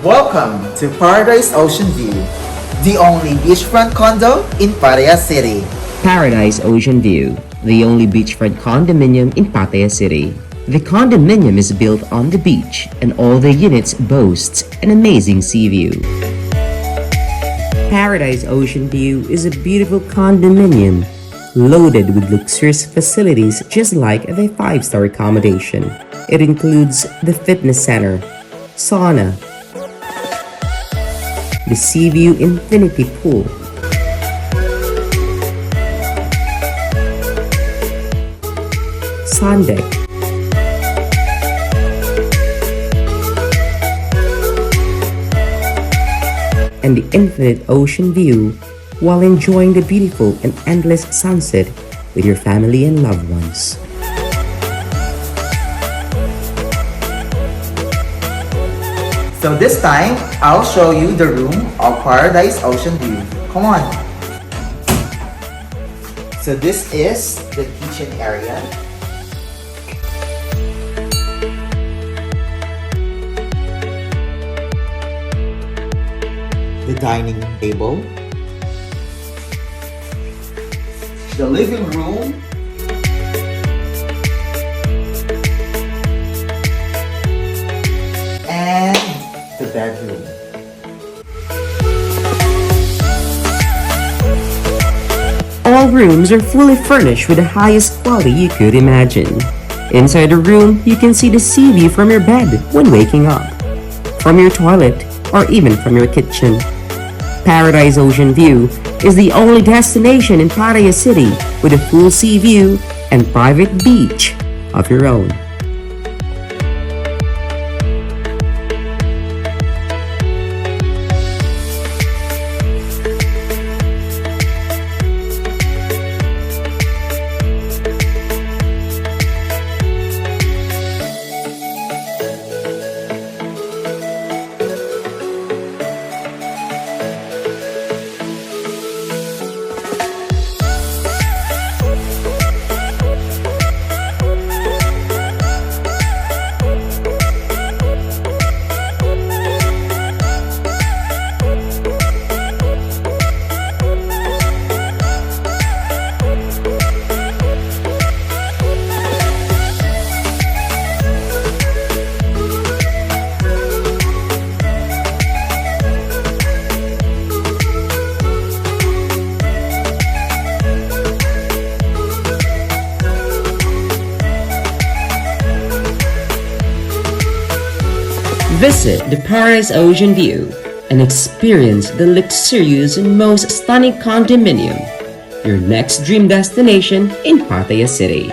Welcome to Paradise Ocean View, the only beachfront condo in Pattaya City. Paradise Ocean View, the only beachfront condominium in Pattaya City. The condominium is built on the beach and all the units boasts an amazing sea view. Paradise Ocean View is a beautiful condominium loaded with luxurious facilities just like a 5-star accommodation. It includes the fitness center, sauna, the sea view infinity pool, SUNDECK, and the infinite ocean view while enjoying the beautiful and endless sunset with your family and loved ones. So this time, I'll show you the room of Paradise Ocean View. Come on. So this is the kitchen area. The dining table. The living room. And the bedroom. All rooms are fully furnished with the highest quality you could imagine. Inside the room, you can see the sea view from your bed when waking up, from your toilet, or even from your kitchen. Paradise Ocean View is the only destination in Pattaya City with a full sea view and private beach of your own. Visit the Paradise Ocean View and experience the luxurious and most stunning condominium, your next dream destination in Pattaya City.